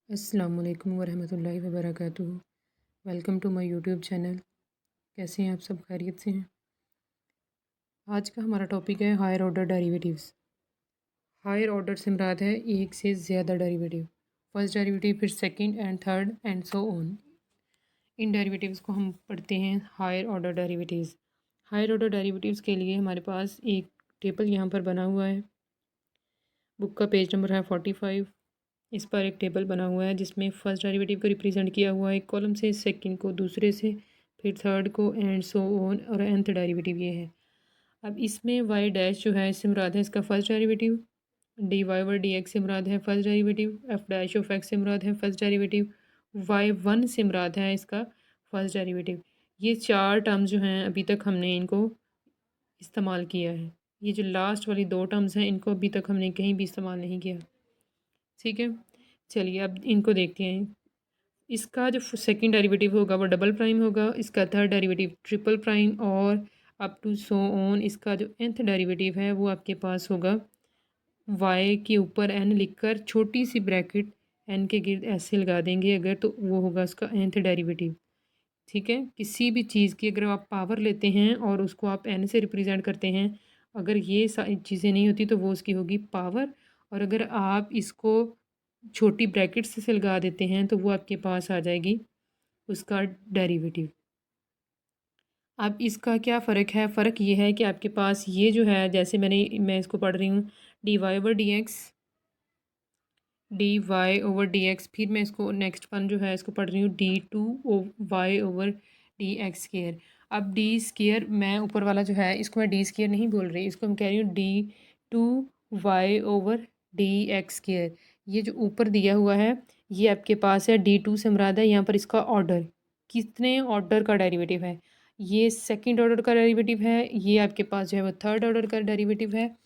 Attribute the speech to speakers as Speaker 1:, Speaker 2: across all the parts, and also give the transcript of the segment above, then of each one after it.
Speaker 1: अस्सलामुअलैकुम वरहमतुल्लाहि वबरकातुहू। Welcome to my YouTube channel. कैसे हैं आप सब? खैरियत से हैं? आज का हमारा टॉपिक है higher order derivatives. Higher order से मुराद है एक से ज़्यादा डेरिवेटिव, फर्स्ट डेरिवेटिव, फिर second and third and so on. इन डेरिवेटिव्स को हम पढ़ते हैं higher order derivatives. Higher order derivatives के लिए हमारे पास एक टेबल यहाँ पर बना हुआ है। बुक का पेज नंबर है 45। इस पर एक टेबल बना हुआ है जिसमें फर्स्ट डेरिवेटिव को रिप्रेजेंट किया हुआ है एक कॉलम से, सेकंड को दूसरे से, फिर थर्ड को एंड सो ऑन, और nth डेरिवेटिव ये है। अब इसमें y डैश जो है इससे मुराद है इसका first derivative, dy over D x से मुराद है first derivative, f dash of x से मुराद है फर्स्ट डेरिवेटिव, y1 से मुराद है इसका फर्स्ट डेरिवेटिव। ये चार टर्म जो हैं अभी तक हमने इनको इस्तेमाल किया है। ये जो लास्ट वाली दो टर्म्स हैं इनको अभी तक हमने कहीं भी इस्तेमाल नहीं किया। ठीक है, चलिए अब इनको देखते हैं। इसका जो सेकंड डेरिवेटिव होगा वो डबल प्राइम होगा, इसका थर्ड डेरिवेटिव ट्रिपल प्राइम, और अप टू सो ऑन। इसका जो nth डेरिवेटिव है वो आपके पास होगा y के ऊपर n लिखकर छोटी सी ब्रैकेट n के गिर्द ऐसे लगा देंगे अगर, तो वो होगा उसका nth डेरिवेटिव। ठीक है, किसी भी चीज़ की अगर आप पावर लेते हैं और उसको आप n से रिप्रेजेंट करते हैं, अगर ये सारी चीज़ें नहीं होती तो वो उसकी होगी पावर, और अगर आप इसको छोटी ब्रैकेट से लगा देते हैं तो वो आपके पास आ जाएगी उसका डेरिवेटिव। अब इसका क्या फ़र्क है? फ़र्क ये है कि आपके पास ये जो है, जैसे मैं इसको पढ़ रही हूँ dy ओवर dx, फिर मैं इसको नेक्स्ट वन जो है इसको पढ़ रही हूँ d2y ओवर dx स्केयर। अब डी स्केयर, मैं ऊपर वाला जो है इसको मैं डी स्केयर नहीं बोल रही, इसको मैं कह रही हूँ d2y ओवर dx स्केयर। ये जो ऊपर दिया हुआ है ये आपके पास है d2 से मुराद है यहाँ पर इसका ऑर्डर, कितने ऑर्डर का डेरिवेटिव है। ये सेकंड ऑर्डर का डेरिवेटिव है, ये आपके पास जो है वो थर्ड ऑर्डर का डेरिवेटिव है।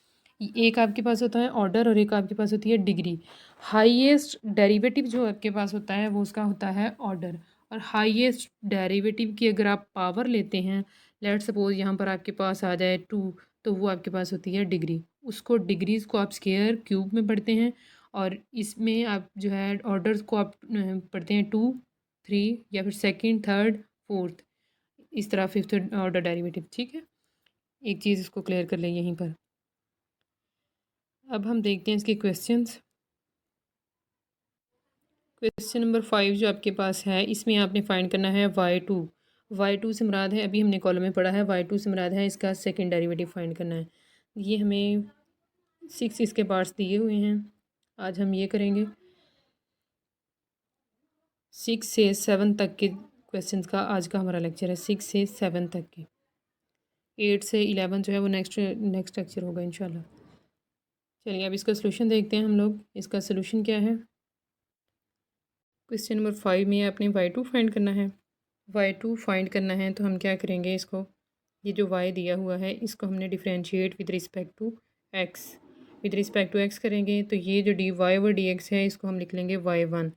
Speaker 1: एक आपके पास होता है ऑर्डर और एक आपके पास होती है डिग्री। हाईएस्ट डेरिवेटिव जो आपके पास होता है वो उसका होता है ऑर्डर, और हाईएस्ट डेरिवेटिव की अगर आप पावर लेते हैं, लेट सपोज यहाँ पर आपके पास आ जाए 2, तो वो आपके पास होती है डिग्री। उसको डिग्रीज को आप स्क्वायर क्यूब में पढ़ते हैं, और इसमें आप जो है ऑर्डर्स को आप पढ़ते हैं 2, 3, या फिर सेकंड, थर्ड, फोर्थ, इस तरह फिफ्थ ऑर्डर डेरिवेटिव। ठीक है, एक चीज़ इसको क्लियर कर लें यहीं पर। अब हम देखते हैं इसके क्वेश्चंस। क्वेश्चन नंबर 5 जो आपके पास है इसमें आपने फाइंड करना है y2 से मुराद है, अभी हमने कॉलम में पढ़ा है y2 से मुराद है इसका सेकंड डेरिवेटिव फाइंड करना है। ये हमें 6 इसके पार्ट्स दिए हुए हैं, आज हम ये करेंगे। 6 से 7 तक के क्वेश्चंस का आज का हमारा लेक्चर है, 6 से 7 तक के। 8 से 11 जो है वो नेक्स्ट लेक्चर होगा इंशाल्लाह। चलिए अब इसका सोल्यूशन देखते हैं हम लोग। इसका सोल्यूशन क्या है? क्वेश्चन नंबर 5 में आपने y2 फाइंड करना है। y2 फाइंड करना है तो हम क्या करेंगे, इसको ये जो y दिया हुआ है इसको हमने differentiate with respect to x करेंगे, तो ये जो dy ओवर dx है इसको हम लिख लेंगे y1।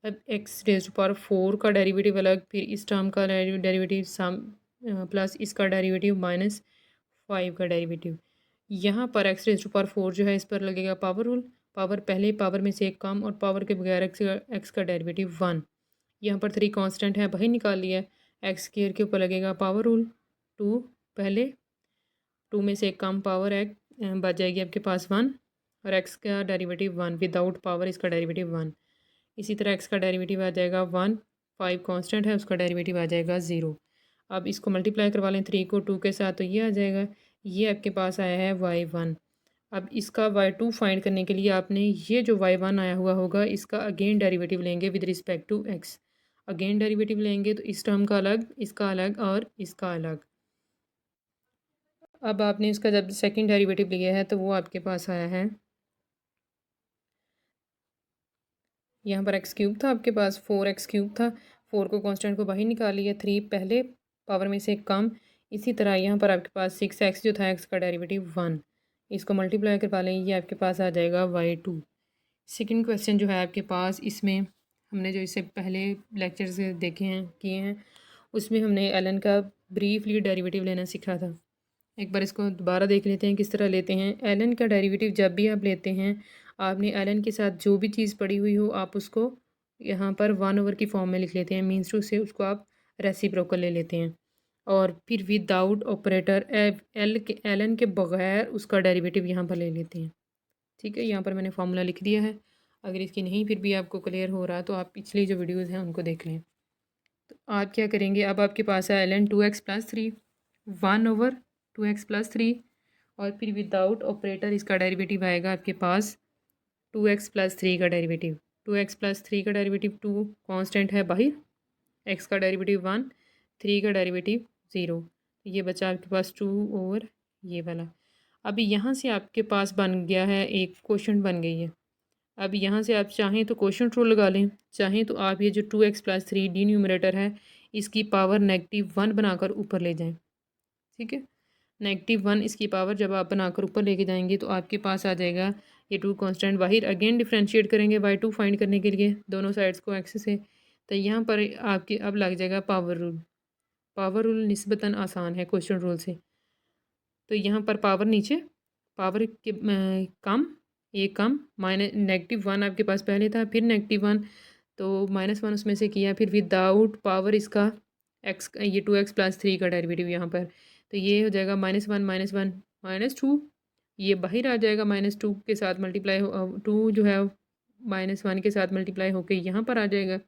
Speaker 1: अब x रेज़ टू पावर 4 का डेरिवेटिव अलग, फिर इस टर्म का डेरिवेटिव सम प्लस इसका डेरिवेटिव -5 का डेरिवेटिव। यहाँ पर x रेज़ टू पावर 4 जो है इस पर लगेगा पावर रूल, पावर पहले पावर में से एक कम, और पावर के बगैर x का डेरिवेटिव 1। यहाँ पर 3 कांस्टेंट है, वही निकाल लिया। एक्स स्क्वायर के ऊपर लगेगा पावर रूल 2, पहले 2 में से एक कम पावर एक बच जाएगी आपके पास 1, और x का डेरिवेटिव 1 विदाउट पावर, इसका डेरिवेटिव 1। इसी तरह x का डेरिवेटिव आ जाएगा 1, 5 कांस्टेंट है उसका डेरिवेटिव आ जाएगा 0। अब इसको मल्टीप्लाई करवा लें 3 को 2 के साथ, तो ये आ जाएगा, ये आपके पास आया है y1। अब इसका y2 फाइंड करने के लिए आपने ये जो y1 आया हुआ होगा इसका अगेन डेरिवेटिव लेंगे with respect to x। Again derivative लेंगे तो इस टर्म का अलग, इसका अलग और इसका अलग। अब आपने इसका जब सेकंड डेरिवेटिव लिया है तो वो आपके पास आया है, यहाँ पर एक्स क्यूब था आपके पास, 4x क्यूब था, 4 को कांस्टेंट को बाहर निकाल लिया, 3 पहले पावर में से कम। इसी तरह यहाँ पर आपके पास 6x जो था x का डेरिवेटिव 1, इसको मल्टीप्लाई करवा लें, ये आपके पास आ जाएगा y2। सेकंड क्वेश्चन जो है आपके पास, इसमें हमने जो इससे पहले लेक्चर से देखे हैं किए हैं उसमें हमने एलन का ब्रीफली डेरिवेटिव लेना सीखा था। एक बार इसको दोबारा देख लेते हैं किस तरह लेते हैं। एलन का डेरिवेटिव जब भी आप लेते हैं, आपने एलन के साथ जो भी चीज़ पड़ी हुई हो आप उसको यहाँ पर 1/, की फॉर्म में लिख लेते हैं, मीन्स टू से उसको आप रेसिप्रोकल ले लेते हैं। और फिर विदाउट ऑपरेटर एल एन के बगैर उसका डेरिवेटिव यहाँ पर ले लेते हैं। ठीक है, यहाँ पर मैंने फॉर्मूला लिख दिया है। अगर इसकी नहीं फिर भी आपको क्लियर हो रहा तो आप पिछली जो वीडियोज़ हैं उनको देख लें। तो आप क्या करेंगे, अब आपके पास है एल एन 2x+3 1/2x+3 और फिर विदाउट ऑपरेटर इसका डेरिवेटिव आएगा आपके पास 2x+3 का डेरिवेटिव। 2x+3 का डेरिवेटिव 2 कांस्टेंट है बाहर, x का डेरिवेटिव 1, 3 का डेरिवेटिव 0। ये बचा आपके पास 2 और ये वाला। अभी यहाँ से आपके पास बन गया है, एक क्वेश्चन बन गई है। अब यहाँ से आप चाहें तो क्वेश्चन रूल लगा लें, चाहें तो आप ये जो 2x+3 डी न्यूमरेटर है इसकी पावर -1 बनाकर ऊपर ले जाएं। ठीक है, -1 इसकी पावर जब आप बनाकर ऊपर लेके जाएंगे तो आपके पास आ जाएगा ये 2 कांस्टेंट बाहर। अगेन डिफ्रेंशिएट करेंगे y2 फाइंड करने के लिए दोनों साइड्स को x से, तो यहाँ पर आपके अब लग जाएगा पावर रूल। पावर रूल निस्बतन आसान है क्वेश्चन रूल से। तो यहाँ पर पावर नीचे, पावर के कम, ये कम, -1 आपके पास पहले था, फिर -1 तो -1 उसमें से किया, फिर विदाउट पावर इसका x, ये 2x+3 का डेरिवेटिव यहाँ पर, तो ये हो जाएगा -1 -1 -2, ये बाहर आ जाएगा, -2 के साथ मल्टीप्लाई 2 जो है -1 के साथ मल्टीप्लाई होकर यहाँ पर आ जाएगा।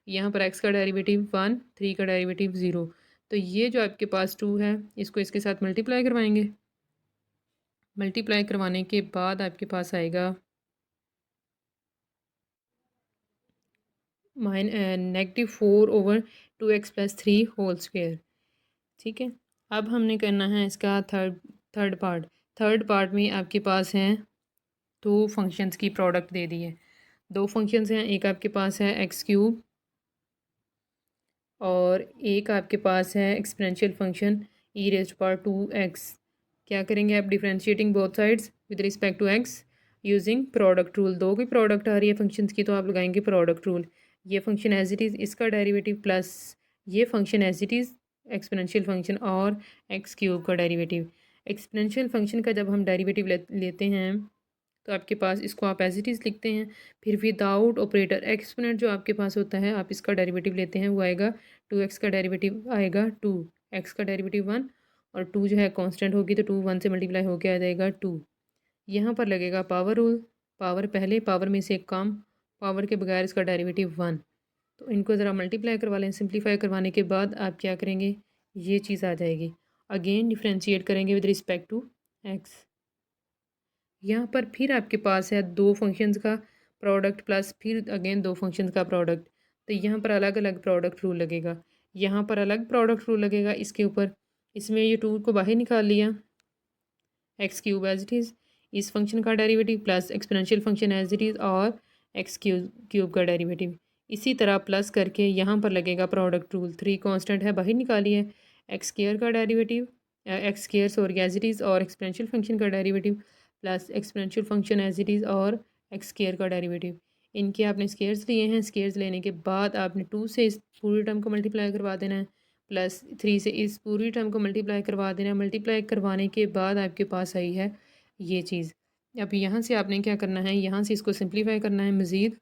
Speaker 1: यहाँ पर x का डेरिवेटिव 1, 3 का डेरिवेटिव 0। तो ये जो आपके पास 2 है इसको इसके साथ मल्टीप्लाई करवाएंगे। मल्टीप्लाई करवाने के बाद आपके पास आएगा -4/2x+3 होल स्क्वायर। ठीक है, अब हमने करना है इसका थर्ड पार्ट। थर्ड पार्ट में आपके पास हैं दो फंक्शंस की प्रोडक्ट दे दी है। दो फंक्शंस हैं, एक आपके पास है x³ और एक आपके पास है एक्सपोनेंशियल फंक्शन e⁻²x। क्या करेंगे आप, differentiating both sides with respect to x using product rule. दो की प्रोडक्ट आ रही है फंक्शंस की तो आप लगाएंगे प्रोडक्ट रूल। ये फंक्शन एज इट इज़, इसका डेरिवेटिव प्लस ये function as it is exponential function और x³ का डेरिवेटिव। एक्सपोनेंशियल फंक्शन का जब हम डेरिवेटिव लेते हैं तो आपके पास इसको आप एज इट इज़ लिखते हैं, फिर विदाउट ऑपरेटर एक्सपोनेंट जो आपके पास होता है आप इसका डेरिवेटिव लेते हैं, वो आएगा 2x का डेरिवेटिव आएगा 2, x का डेरिवेटिव 1 और 2 जो है कांस्टेंट होगी तो 2 1 से मल्टीप्लाई होकर आ जाएगा 2। यहाँ पर लगेगा पावर रूल, पावर पहले, पावर में से कम, पावर के बगैर इसका डेरिवेटिव 1। तो इनको ज़रा मल्टीप्लाई करवा लें। सिंप्लीफाई करवाने के बाद आप क्या करेंगे, ये चीज़ आ जाएगी। अगेन डिफ्रेंशिएट करेंगे विद रिस्पेक्ट टू x। यहाँ पर फिर आपके पास है दो फंक्शंस का प्रोडक्ट प्लस फिर अगेन दो फंक्शंस का प्रोडक्ट, तो यहाँ पर अलग अलग प्रोडक्ट रूल लगेगा, यहाँ पर अलग प्रोडक्ट रूल लगेगा इसके ऊपर। इसमें ये 2 को बाहर निकाल लिया, x³ एज इट इज़, इस फंक्शन का derivative plus exponential function as it is और x³ का डेरिवेटिव। इसी तरह प्लस करके यहाँ पर लगेगा प्रोडक्ट रूल। 3 कांस्टेंट है बाहर निकालिए, x² का derivative, x² sorry as it is और एक्सपोनेंशियल फंक्शन का derivative plus exponential function as it is और x² का डेरिवेटिव। इनके आपने स्केयर्स लिए हैं, स्केयर्स लेने के बाद आपने 2 से इस पूरी टर्म को मल्टीप्लाई करवा देना है, प्लस 3 से इस पूरी टर्म को मल्टीप्लाई करवा देना है। मल्टीप्लाई करवाने के बाद आपके पास आई है ये चीज़। अब यहाँ से आपने क्या करना है, यहाँ से इसको सिंप्लीफाई करना है मज़ीद।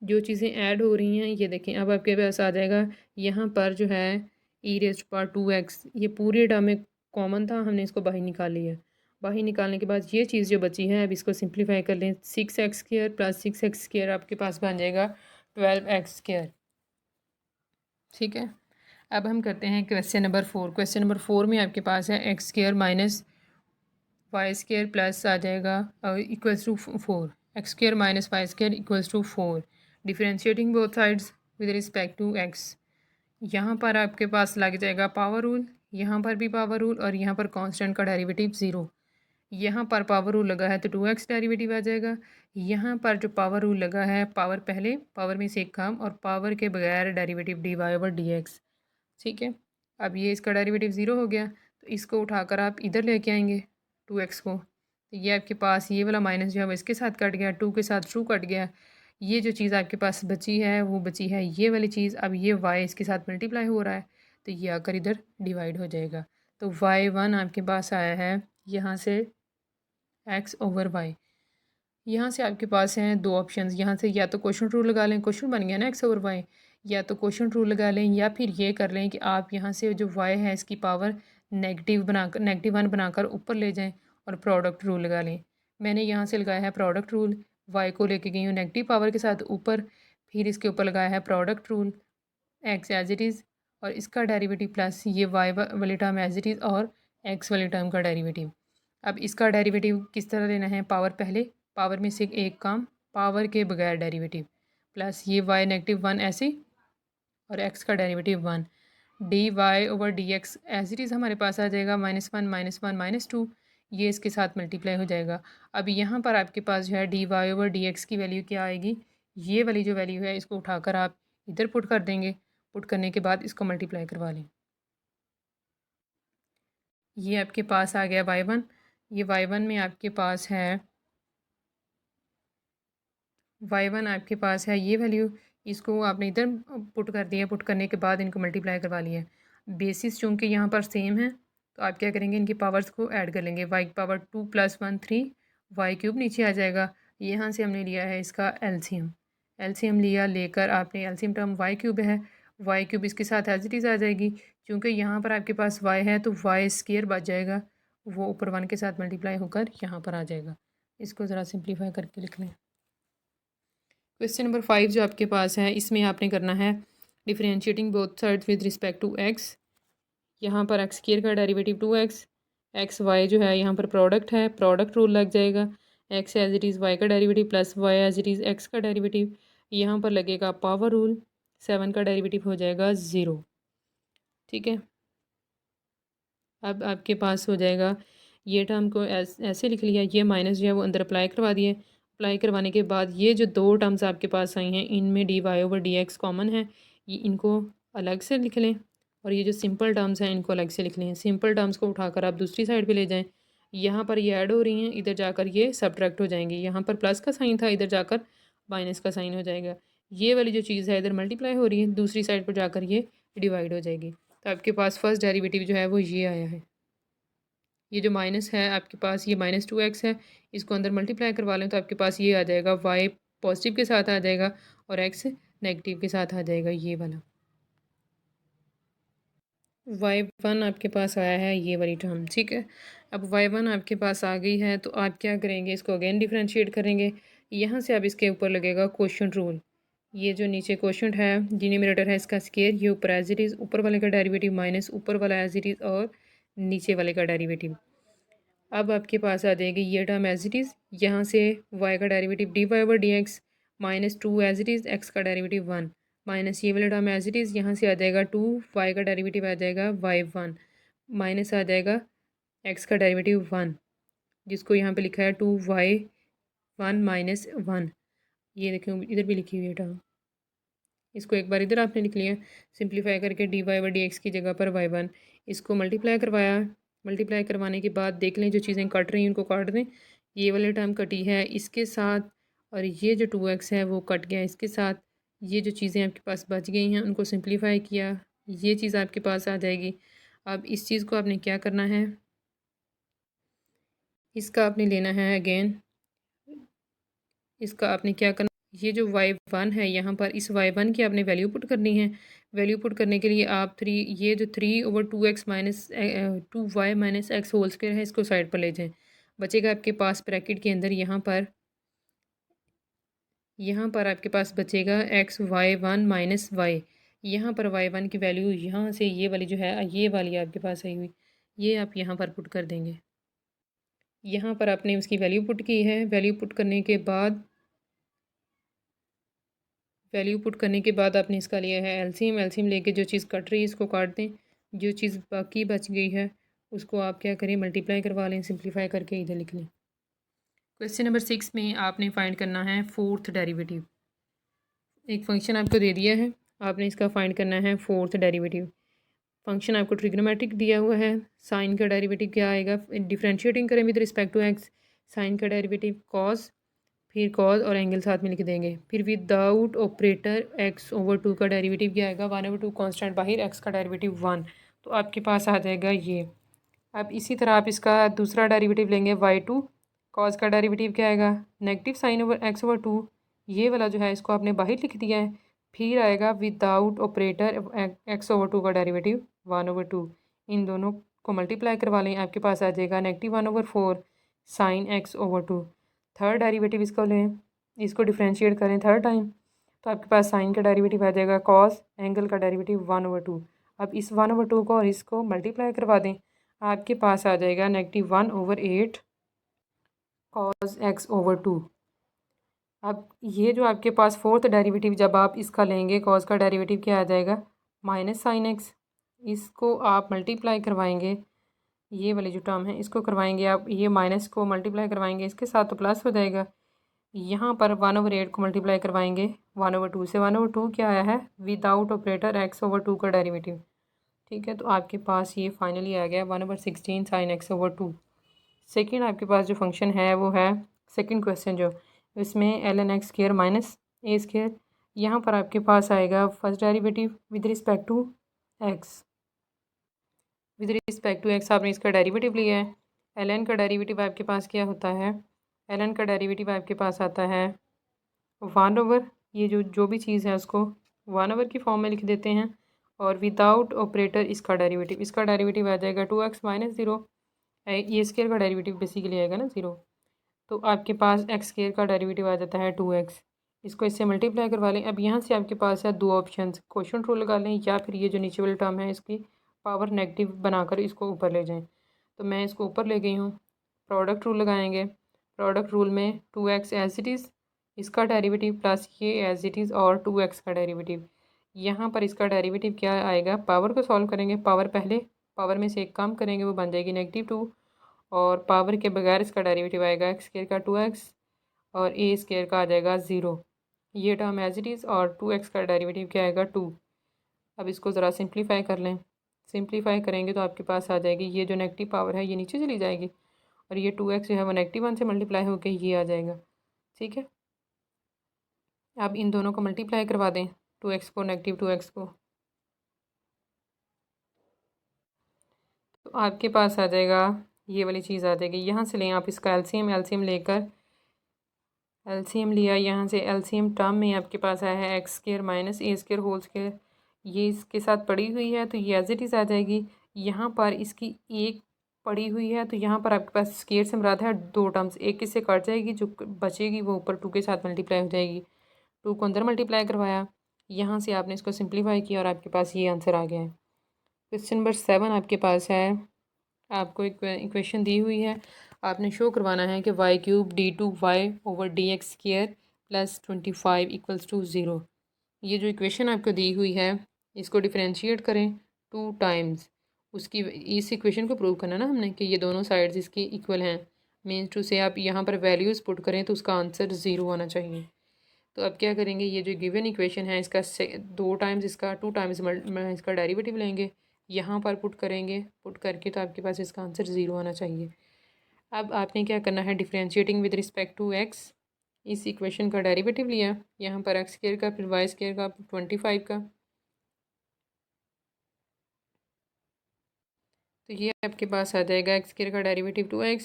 Speaker 1: जो चीज़ें ऐड हो रही हैं ये देखें, अब आपके पास आ जाएगा यहाँ पर जो है e⁻²x, ये पूरे टर्म में कॉमन था, हमने इसको बाहर निकाल लिया। बाहर निकालने के बाद ये चीज़ जो बची है अब इसको सिंप्लीफाई कर लें, 6x² प्लस 6x² आपके पास बन जाएगा 12x²। ठीक है, अब हम करते हैं क्वेश्चन नंबर 4। क्वेश्चन नंबर 4 में आपके पास है x² माइनस y² प्लस आ जाएगा equals to 4, x² minus y² equals to 4, differentiating both sides with respect to x। यहाँ पर आपके पास लग जाएगा पावर रूल, यहाँ पर भी पावर रूल और यहाँ पर कांस्टेंट का डेरिवेटिव 0। यहाँ पर पावर रूल लगा है तो 2x डेरिवेटिव आ जाएगा। यहाँ पर जो पावर रूल लगा है, पावर पहले, पावर में से कम और पावर के बगैर डेरिवेटिव dy/dx। ठीक है, अब ये इसका डेरिवेटिव 0 हो गया तो इसको उठाकर आप इधर लेके आएंगे 2x को, तो ये आपके पास ये वाला माइनस जो है वो इसके साथ कट गया, 2 के साथ 2 कट गया। ये जो चीज़ आपके पास बची है वो बची है ये वाली चीज़। अब ये y इसके साथ मल्टीप्लाई हो रहा है तो ये आकर इधर डिवाइड हो जाएगा। तो y1 आपके पास आया है यहाँ से x/y। यहाँ से आपके पास हैं दो ऑप्शंस। यहाँ से या तो क्वोशंट रूल लगा लें, क्वोशंट बन गया ना एक्स ओवर वाई, या तो क्वोशंट रूल लगा लें, या फिर ये कर लें कि आप यहाँ से जो वाई है इसकी पावर -1 बनाकर ऊपर ले जाएं और प्रोडक्ट रूल लगा लें। मैंने यहाँ से लगाया है प्रोडक्ट रूल, वाई को लेके गई हूँ नेगेटिव पावर के साथ ऊपर, फिर इसके ऊपर लगाया है product rule, X as it is और इसका डेरिवेटिव प्लस ये वाई वाली टर्म एज इट इज़ और एक्स वाली टर्म का डेरिवेटिव। अब इसका डेरिवेटिव किस तरह लेना है, पावर पहले, पावर में से एक काम, पावर के बगैर डेरिवेटिव, प्लस ये वाई -1 ऐसे और एक्स का derivative 1, D Y over D X as it is हमारे पास आ जाएगा -1 -2, ये इसके साथ मल्टीप्लाई हो जाएगा। अब यहाँ पर आपके पास जो है D Y over D X की वैल्यू क्या आएगी, ये वाली जो वैल्यू है इसको उठाकर आप इधर पुट कर देंगे, पुट करने के बाद इसको मल्टीप्लाई करवा लें। ये आपके पास आ गया y1, ये y1 में आपके पास है y1 आपके पास है ये वैल्यू, इसको आपने इधर पुट कर दिया, पुट करने के बाद इनको मल्टीप्लाई करवा लिया। बेसिस चूँकि यहाँ पर सेम है तो आप क्या करेंगे, इनकी पावर्स को ऐड कर लेंगे, y की पावर 2 + 1 3, वाई क्यूब नीचे आ जाएगा। यहाँ से हमने लिया है इसका एलसीएम, एलसीएम लिया, लेकर आपने एलसीएम टर्म वाई क्यूब है, वाई क्यूब इसके साथ एज इट इज़ आ जाएगी। क्योंकि यहाँ पर आपके पास वाई है तो वाई स्क्वायर बच जाएगा, वो ऊपर 1 के साथ मल्टीप्लाई होकर यहाँ पर आ जाएगा। इसको ज़रा सिंप्लीफाई करके लिख लें। क्वेश्चन नंबर 5 जो आपके पास है इसमें आपने करना है differentiating both sides with respect to X. यहाँ पर एक्स स्क्वायर का डेरिवेटिव 2x, एक्स वाई जो है यहाँ पर प्रोडक्ट है, प्रोडक्ट रूल लग जाएगा, X as it is Y का derivative plus Y as it is X का डेरिवेटिव, यहाँ पर लगेगा पावर रूल, 7 का डेरिवेटिव हो जाएगा 0। ठीक है, अब आपके पास हो जाएगा ये टर्म को ऐसे लिख लिया, ये माइनस जो है वो अंदर अप्लाई करवा दिए, अप्लाई करवाने के बाद ये जो दो टर्म्स आपके पास आई हैं इनमें D Y over D X common है, ये इनको अलग से लिख लें और ये जो सिंपल टर्म्स हैं इनको अलग से लिख लें। सिंपल टर्म्स को उठाकर आप दूसरी साइड पे ले जाएं, यहाँ पर ये ऐड हो रही हैं, इधर जाकर ये सब्ट्रैक्ट हो जाएंगी, यहाँ पर प्लस का साइन था इधर जाकर माइनस का साइन हो जाएगा, ये वाली जो चीज़ है इधर मल्टीप्लाई हो रही है, दूसरी साइड पर जाकर ये डिवाइड हो जाएगी। तो आपके पास फर्स्ट डेरिवेटिव जो है वो ये आया है, ये जो माइनस है आपके पास ये -2x है, इसको अंदर मल्टीप्लाई करवा लें तो आपके पास ये आ जाएगा, y पॉजिटिव के साथ आ जाएगा और x नेगेटिव के साथ आ जाएगा, ये वाला y1 आपके पास आया है ये वाली टर्म। ठीक है, अब y1 आपके पास आ गई है तो आप क्या करेंगे, इसको अगेन डिफरेंशिएट करेंगे, यहाँ से अब इसके ऊपर लगेगा क्वोशंट रूल, ये जो नीचे क्वोशंट है डिनोमिनेटर है इसका स्क्वायर, ये ऊपर एज इट इज़, ऊपर वाले का डेरिवेटिव माइनस ऊपर वाला एज इट इज़ और नीचे वाले का डेरिवेटिव। अब आपके पास आ जाएगी ये टर्म एज इट इज़, यहाँ से y का derivative D Y over D X -2 as it is, X का डेरिवेटिव 1 माइनस ये वाला टर्म एज इट इज़, यहाँ से आ जाएगा 2, y का डेरिवेटिव आ जाएगा y1 माइनस आ जाएगा x का डेरिवेटिव 1, जिसको यहाँ पे लिखा है 2y1 - 1, ये देखिए इधर भी लिखी हुई है टर्म, इसको एक बार इधर आपने लिख लिया, सिंप्लीफाई करके D Y over D X की जगह पर y1, इसको मल्टीप्लाई करवाया, मल्टीप्लाई करवाने के बाद देख लें जो चीज़ें कट रही हैं उनको काट दें, ये वाली टर्म कटी है इसके साथ और ये जो 2x है वो कट गया इसके साथ, ये जो चीज़ें आपके पास बच गई हैं उनको सिंप्लीफाई किया, ये चीज़ आपके पास आ जाएगी। अब इस चीज़ को आपने क्या करना है, इसका आपने लेना है अगेन, इसका आपने क्या करना, ये जो y1 है यहाँ पर इस y1 की आपने वैल्यू पुट करनी है, वैल्यू पुट करने के लिए आप ये जो 3/2x minus 2y minus X whole square है इसको साइड पर ले जाएं, बचेगा आपके पास ब्रैकेट के अंदर यहाँ पर आपके पास बचेगा x y1 माइनस वाई, यहाँ पर y1 की वैल्यू यहाँ से ये वाली जो है ये वाली आपके पास आई हुई, ये आप यहाँ पर पुट कर देंगे, यहाँ पर आपने उसकी वैल्यू पुट की है, वैल्यू पुट करने के बाद आपने इसका लिया है एलसीएम, एलसीएम लेके जो चीज़ कट रही है इसको काट दें, जो चीज़ बाकी बच गई है उसको आप क्या करें मल्टीप्लाई करवा लें, सिंप्लीफाई करके इधर लिख लें। क्वेश्चन नंबर 6 में आपने फाइंड करना है फोर्थ डेरिवेटिव, एक फंक्शन आपको दे दिया है, आपने इसका फाइंड करना है फोर्थ डेरिवेटिव। फंक्शन आपको ट्रिग्नोमेट्रिक दिया हुआ है, साइन का डेरिवेटिव क्या आएगा, डिफरेंशिएटिंग करें with respect to X, sine का डेरिवेटिव कॉस, फिर कॉस और एंगल साथ में लिख देंगे, फिर विदाउट ऑपरेटर x/2 का डेरिवेटिव क्या आएगा 1/2 कांस्टेंट बाहर, x का डेरिवेटिव 1, तो आपके पास आ जाएगा ये। अब इसी तरह आप इसका दूसरा डेरिवेटिव लेंगे y2, कॉज का डेरिवेटिव क्या आएगा, negative sine over X over two, ये वाला जो है इसको आपने बाहर लिख दिया है। फिर आएगा without operator X over two का डेरिवेटिव 1/2, इन दोनों को मल्टीप्लाई करवा लें, आपके पास आ जाएगा -1/4 sine X over two. Third derivative इसको लें, इसको डिफ्रेंशिएट करें थर्ड टाइम, तो आपके पास साइन का डेरिवेटिव आ जाएगा कॉस एंगल का डेरिवेटिव 1/2। अब इस 1/2 को और इसको मल्टीप्लाई करवा दें, आपके पास आ जाएगा -1/8 कॉस एक्स ओवर टू। अब ये जो आपके पास फोर्थ डेरिवेटिव जब आप इसका लेंगे, कॉस का डेरिवेटिव क्या आ जाएगा, माइनस साइन एक्स, इसको आप मल्टीप्लाई करवाएंगे, ये वाली जो टर्म है इसको करवाएंगे आप, ये माइनस को मल्टीप्लाई करवाएंगे इसके साथ तो प्लस हो जाएगा। यहाँ पर 1/8 को मल्टीप्लाई करवाएंगे 1/2 से, 1/2 क्या आया है, without operator X over two का डेरिवेटिव। ठीक है, तो आपके पास ये फाइनली आ गया 1/16 sine X over two. Second आपके पास जो फंक्शन है वो है सेकेंड क्वेश्चन जो, इसमें ln x square minus A square, यहाँ पर आपके पास आएगा first derivative with respect to X, with respect to X आपने इसका डेरिवेटिव लिया है। ln का डेरिवेटिव आपके पास क्या होता है, ln का डेरिवेटिव आपके पास आता है 1/, ये जो भी चीज़ है उसको 1/, की फॉर्म में लिख देते हैं, और विदाउट ऑपरेटर इसका डेरिवेटिव आ जाएगा 2x माइनस 0, ये स्क्र का डेरिवेटिव बेसिकली आएगा ना 0, तो आपके पास एक्स स्क्र का डेरिवेटिव आ जाता है 2x। इसको इससे मल्टीप्लाई करवा लें। अब यहाँ से आपके पास है दो ऑप्शंस, क्वोशिएंट रूल लगा लें या फिर ये जो नीचे वाली टर्म है इसकी पावर नेगेटिव बनाकर इसको ऊपर ले जाएं। तो मैं इसको ऊपर ले गई हूँ, प्रोडक्ट रूल लगाएंगे। प्रोडक्ट रूल में 2x एज इट इज़ इसका डेरिवेटिव प्लस ये एज इट इज़ और 2x का डेरिवेटिव, यहाँ पर इसका डेरिवेटिव क्या आएगा, पावर को सॉल्व करेंगे, पावर पहले पावर में से एक कम करेंगे वो बन जाएगी -2, और पावर के बगैर इसका डेरिवेटिव आएगा एक्स स्क्र का 2x और ए स्क्र का आ जाएगा 0, ये टर्म एज इट इज़, और 2x का डेरिवेटिव क्या आएगा 2। अब इसको ज़रा सिंप्लीफाई कर लें, सिंप्लीफाई करेंगे तो आपके पास आ जाएगी ये जो नेगेटिव पावर है ये नीचे चली जाएगी, और ये 2x जो है वो -1 से मल्टीप्लाई होकर ये आ जाएगा। ठीक है, अब इन दोनों को मल्टीप्लाई करवा दें, 2x को -2x को, तो आपके पास आ जाएगा ये वाली चीज़ आ जाएगी। यहाँ से लें आप इसका एलसीएम लेकर, एलसीएम लिया, यहाँ से एलसीएम टर्म में आपके पास आया है x square minus A square whole square, ये इसके साथ पड़ी हुई है तो ये एज इट इज़ आ जाएगी। यहाँ पर इसकी एक पड़ी हुई है तो यहाँ पर आपके पास स्क्र से मुराद है दो टर्म्स, एक इससे कट जाएगी, जो बचेगी वो ऊपर 2 के साथ मल्टीप्लाई हो जाएगी, 2 को अंदर मल्टीप्लाई करवाया, यहाँ से आपने इसको सिंप्लीफाई किया और आपके पास ये आंसर आ गया है। क्वेश्चन नंबर 7 आपके पास है, आपको एक इक्वेशन दी हुई है, आपने शो करवाना है कि y³ d2y/dx² plus 25 equals to 0। ये जो इक्वेशन आपको दी हुई है इसको डिफ्रेंशिएट करें 2 टाइम्स, उसकी इस इक्वेशन को प्रूव करना ना हमने कि ये दोनों साइड्स इसकी इक्वल हैं, मीन्स टू से आप यहाँ पर वैल्यूज़ पुट करें तो उसका आंसर 0 होना चाहिए। तो अब क्या करेंगे, ये जो गिवन इक्वेशन है इसका 2 टाइम्स इसका 2 टाइम्स इसका डेरिवेटिव लेंगे, यहाँ पर पुट करेंगे, पुट करके तो आपके पास इसका आंसर 0 आना चाहिए। अब आपने क्या करना है, differentiating with respect to X, इस इक्वेशन का डेरिवेटिव लिया, यहाँ पर एक्स स्क्र का, फिर वाई स्क्र का, 25 का, तो ये आपके पास आ जाएगा एक्स स्क्र का डेरिवेटिव 2x,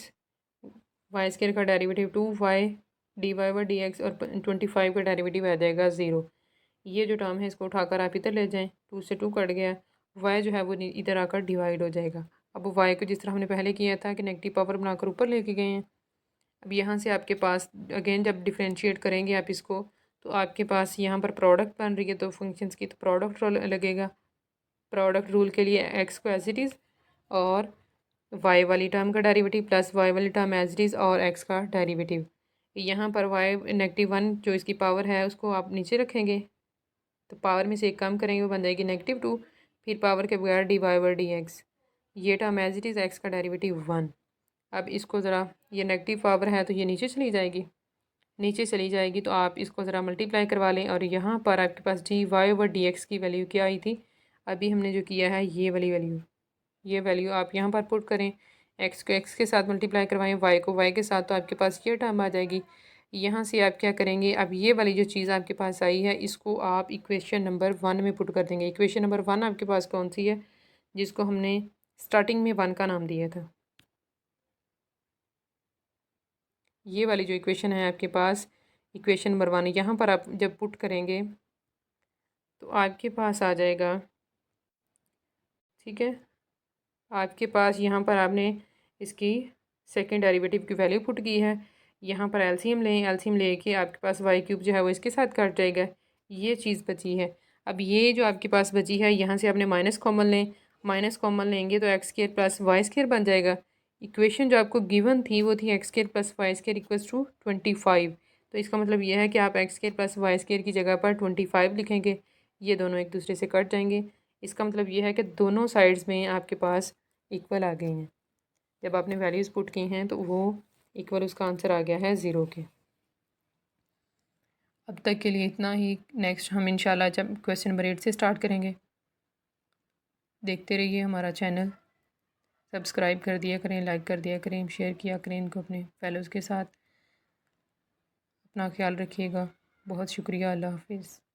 Speaker 1: वाई स्क्र का डेरिवेटिव 2y dy/dx, और 25 का डेरिवेटिव आ जाएगा 0। ये जो टर्म है इसको उठाकर आप इधर ले जाएं, 2 से 2 कट गया, y जो है वो इधर आकर डिवाइड हो जाएगा। अब y को जिस तरह हमने पहले किया था कि नेगेटिव पावर बनाकर ऊपर लेके गए हैं, अब यहाँ से आपके पास अगेन जब डिफ्रेंशिएट करेंगे आप इसको, तो आपके पास यहाँ पर प्रोडक्ट बन रही है तो फंक्शंस की, तो प्रोडक्ट रूल लगेगा। प्रोडक्ट रूल के लिए एक्स को एज इट इज़ और वाई वाली टर्म का डेरिवेटिव प्लस वाई वाली टर्म एज इट इज़ और एक्स का डेरिवेटिव, यहाँ पर वाई -1 जो इसकी पावर है उसको आप नीचे रखेंगे, तो पावर में से एक कम करेंगे वो बन जाएगी -2, फिर पावर के बगैर dy/dx, ये term as it is X का डेरिवेटिव 1। अब इसको ज़रा, ये नेगेटिव पावर है तो ये नीचे चली जाएगी, नीचे चली जाएगी तो आप इसको ज़रा मल्टीप्लाई करवा लें, और यहाँ पर आपके पास dy/dx की वैल्यू क्या आई थी, अभी हमने जो किया है ये वाली वैल्यू, ये वैल्यू आप यहाँ पर पुट करें, एक्स को एक्स के साथ मल्टीप्लाई करवाएं, वाई को वाई के साथ, तो आपके पास ये टर्म आ जाएगी। यहाँ से आप क्या करेंगे, अब ये वाली जो चीज़ आपके पास आई है इसको आप इक्वेशन नंबर 1 में पुट कर देंगे। इक्वेशन नंबर 1 आपके पास कौन सी है, जिसको हमने स्टार्टिंग में 1 का नाम दिया था, ये वाली जो इक्वेशन है आपके पास, इक्वेशन नंबर 1, यहाँ पर आप जब पुट करेंगे तो आपके पास आ जाएगा, ठीक है। आपके पास यहाँ पर आपने इसकी सेकंड डेरिवेटिव की वैल्यू पुट की है। यहाँ पर एलसीएम लें, एलसीएम लेके आपके पास वाई क्यूब जो है वो इसके साथ कट जाएगा। ये चीज़ बची है। अब ये जो आपके पास बची है, यहाँ से आपने माइनस कॉमन लें, माइनस कॉमन लेंगे तो X square plus Y square बन जाएगा। इक्वेशन जो आपको गिवन थी वो थी X square plus Y square equals to 25। तो इसका मतलब ये है कि आप X square plus Y square की जगह पर 25 लिखेंगे। ये दोनों एक दूसरे से कट जाएंगे। इसका मतलब ये है कि दोनों साइड्स में आपके पास इक्वल आ गई हैं। जब आपने वैल्यूज़ पुट की हैं तो वो इक्वल, उसका आंसर आ गया है 0 के। अब तक के लिए इतना ही। नेक्स्ट हम इंशाल्लाह जब क्वेश्चन नंबर 8 से स्टार्ट करेंगे। देखते रहिए हमारा चैनल, सब्सक्राइब कर दिया करें, लाइक कर दिया करें, शेयर किया करें इनको अपने फेलोज़ के साथ। अपना ख्याल रखिएगा। बहुत शुक्रिया। अल्लाह हाफिज़।